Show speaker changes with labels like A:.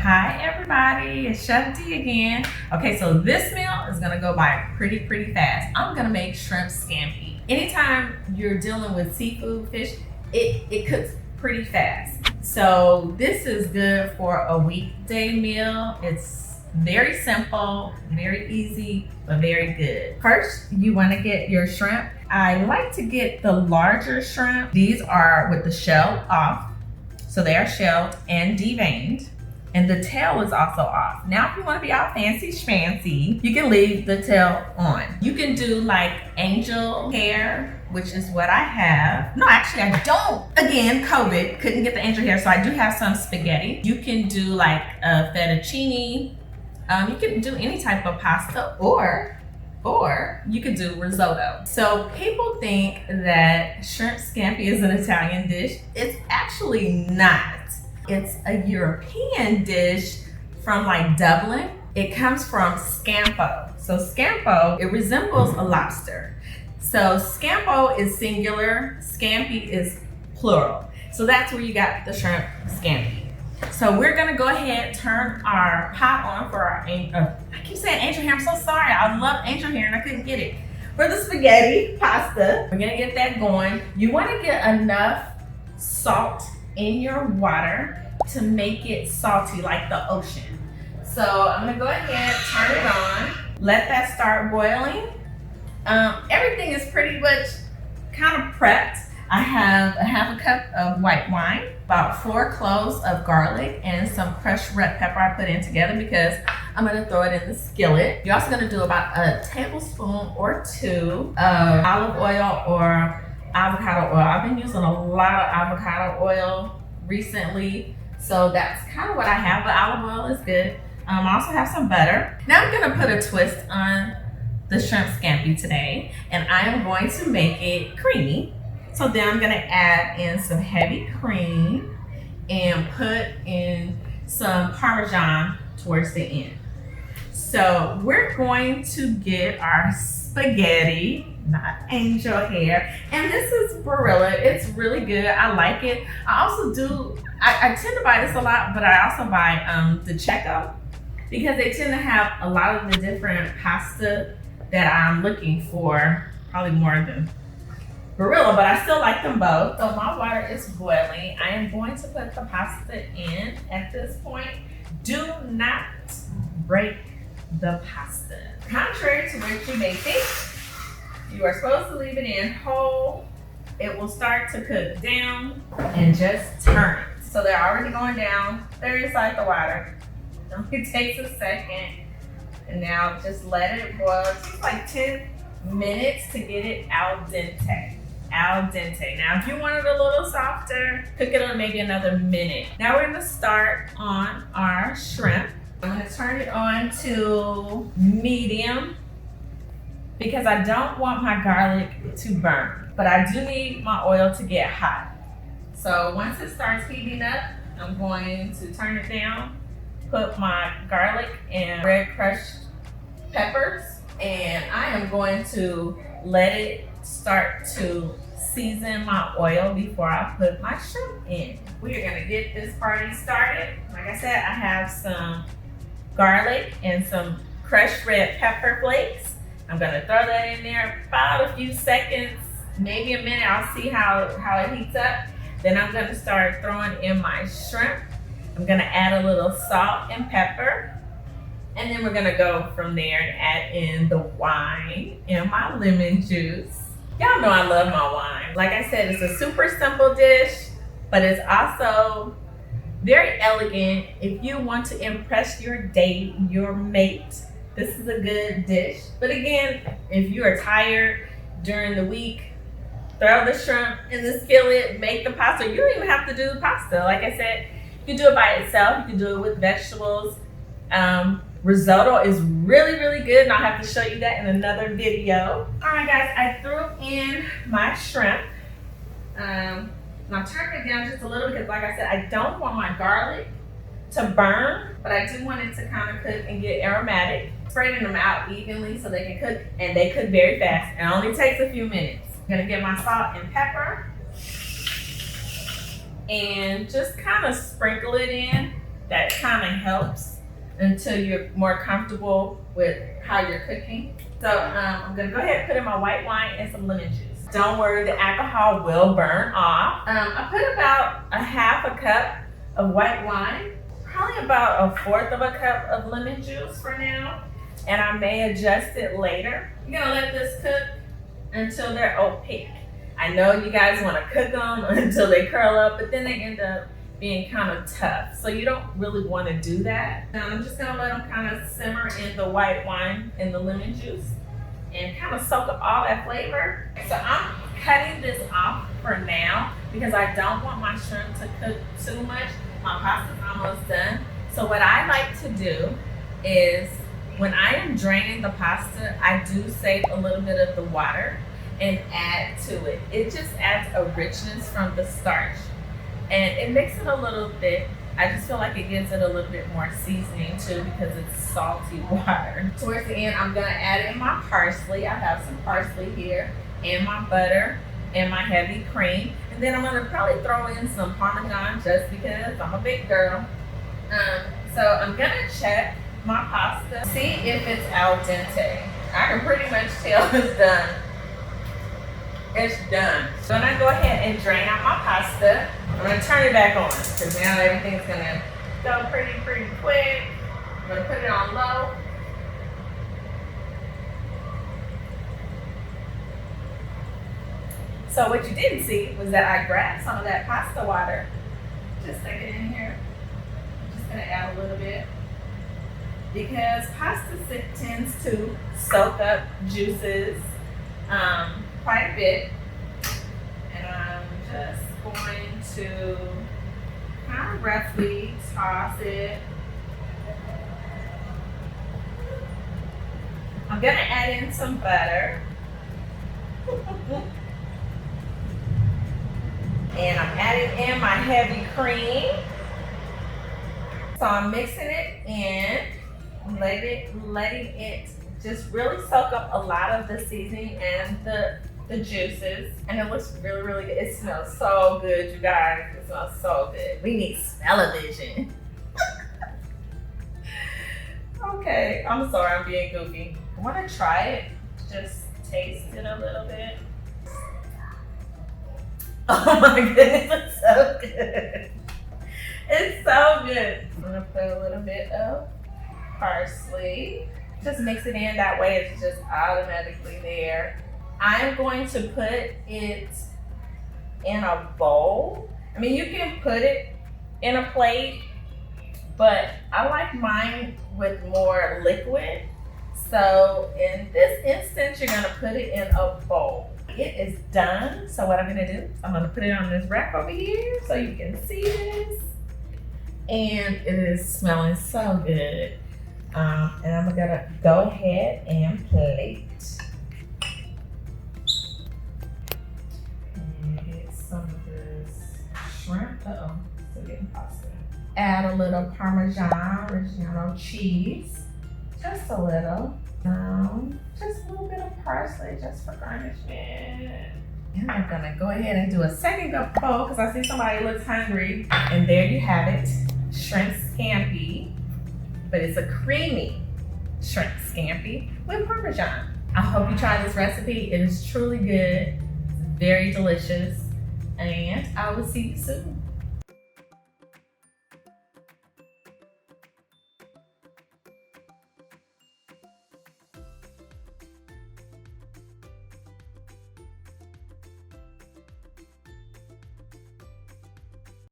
A: Hi everybody, it's Chef D again. Okay, so this meal is gonna go by pretty fast. I'm gonna make shrimp scampi. Anytime you're dealing with seafood, fish, it cooks pretty fast. So this is good for a weekday meal. It's very simple, very easy, but very good. First, you wanna get your shrimp. I like to get the larger shrimp. These are with the shell off. So they are shelled and deveined. And the tail is also off. Now, if you want to be all fancy schmancy, you can leave the tail on. You can do like angel hair, which is what I have. No, actually I don't. Again, COVID, couldn't get the angel hair, so I do have some spaghetti. You can do like a fettuccine. You can do any type of pasta or you could do risotto. So people think that shrimp scampi is an Italian dish. It's actually not. It's a European dish from like Dublin. It comes from scampo. So scampo, it resembles a lobster. So scampo is singular, scampi is plural. So that's where you got the shrimp scampi. So we're gonna go ahead, turn our pot on for our, I keep saying angel hair, I'm so sorry. I love angel hair and I couldn't get it. For the spaghetti pasta, we're gonna get that going. You wanna get enough salt in your water to make it salty like the ocean. So I'm gonna go ahead, turn it on, let that start boiling. Everything is pretty much kind of prepped. I have a half a cup of white wine, about 4 cloves of garlic, and some crushed red pepper I put in together because I'm gonna throw it in the skillet. You're also gonna do about a tablespoon or 2 of olive oil or avocado oil. I've been using a lot of avocado oil recently, so that's kind of what I have, but olive oil is good. I also have some butter. Now I'm gonna put a twist on the shrimp scampi today, and I am going to make it creamy. So then I'm gonna add in some heavy cream and put in some Parmesan towards the end. So we're going to get our spaghetti, not angel hair. And this is Barilla, it's really good, I like it. I also do, I tend to buy this a lot, but I also buy the Checo because they tend to have a lot of the different pasta that I'm looking for, probably more than Barilla, but I still like them both. So my water is boiling. I am going to put the pasta in at this point. Do not break the pasta. Contrary to what you may think, you are supposed to leave it in whole. It will start to cook down and just turn it. So they're already going down. They're inside the water. It takes a second. And now just let it boil. It takes like 10 minutes to get it al dente. Al dente. Now, if you want it a little softer, cook it on maybe another minute. Now we're gonna start on our shrimp. I'm gonna turn it on to medium because I don't want my garlic to burn, but I do need my oil to get hot. So once it starts heating up, I'm going to turn it down, put my garlic and red crushed peppers, and I am going to let it start to season my oil before I put my shrimp in. We are gonna get this party started. Like I said, I have some garlic and some crushed red pepper flakes. I'm gonna throw that in there about a few seconds, maybe a minute. I'll see how it heats up. Then I'm gonna start throwing in my shrimp. I'm gonna add a little salt and pepper. And then we're gonna go from there and add in the wine and my lemon juice. Y'all know I love my wine. Like I said, it's a super simple dish, but it's also very elegant. If you want to impress your date, your mate, this is a good dish. But again, if you are tired during the week, throw the shrimp in the skillet, make the pasta. You don't even have to do the pasta. Like I said, you can do it by itself. You can do it with vegetables. Risotto is really good, and I'll have to show you that in another video. All right, guys, I threw in my shrimp. And I turned it down just a little because, like I said, I don't want my garlic to burn, but I do want it to kind of cook and get aromatic. Spreading them out evenly so they can cook, and they cook very fast. It only takes a few minutes. I'm gonna get my salt and pepper and just kind of sprinkle it in. That kind of helps until you're more comfortable with how you're cooking. So I'm gonna go ahead and put in my white wine and some lemon juice. Don't worry, the alcohol will burn off. I put about a half a cup of white wine, probably about a fourth of a cup of lemon juice for now, and I may adjust it later. You're gonna let this cook until they're opaque. I know you guys wanna cook them until they curl up, but then they end up being kind of tough. So you don't really wanna do that. Now I'm just gonna let them kind of simmer in the white wine and the lemon juice and kind of soak up all that flavor. So I'm cutting this off for now because I don't want my shrimp to cook too much. My pasta's almost done. So what I like to do is when I am draining the pasta, I do save a little bit of the water and add to it. It just adds a richness from the starch. And it makes it a little thick. I just feel like it gives it a little bit more seasoning too because it's salty water. Towards the end, I'm gonna add in my parsley. I have some parsley here, and my butter, and my heavy cream. And then I'm gonna probably throw in some Parmesan just because I'm a big girl. So I'm gonna check my pasta, see if it's al dente. I can pretty much tell it's done. It's done. So I'm gonna go ahead and drain out my pasta. I'm gonna turn it back on because now everything's gonna go pretty quick. I'm gonna put it on low. So what you didn't see was that I grabbed some of that pasta water. Just stick it in here. I'm just gonna add a little bit because pasta tends to soak up juices quite a bit, and I'm just going to kind of roughly toss it. I'm gonna add in some butter. And I'm adding in my heavy cream. So I'm mixing it in, letting it just really soak up a lot of the seasoning and the juices. And it looks really good. It smells so good, you guys. It smells so good. We need smell-o-vision. Okay, I'm sorry, I'm being goofy. I wanna try it, just taste it a little bit. Oh my goodness, it's so good. It's so good. I'm gonna put a little bit of parsley. Just mix it in, that way it's just automatically there. I'm going to put it in a bowl. I mean, you can put it in a plate, but I like mine with more liquid. So in this instance, you're gonna put it in a bowl. It is done. So what I'm gonna do, I'm gonna put it on this rack over here so you can see this. And it is smelling so good. And I'm gonna go ahead and plate. And get some of this shrimp. Still getting pasta. Add a little Parmesan Reggiano cheese. Just a little. Just a little bit of parsley just for garnishment. And I'm gonna go ahead and do a second bowl because I see somebody looks hungry. And there you have it, shrimp scampi. But it's a creamy shrimp scampi with Parmesan. I hope you try this recipe. It is truly good, very delicious, and I will see you soon.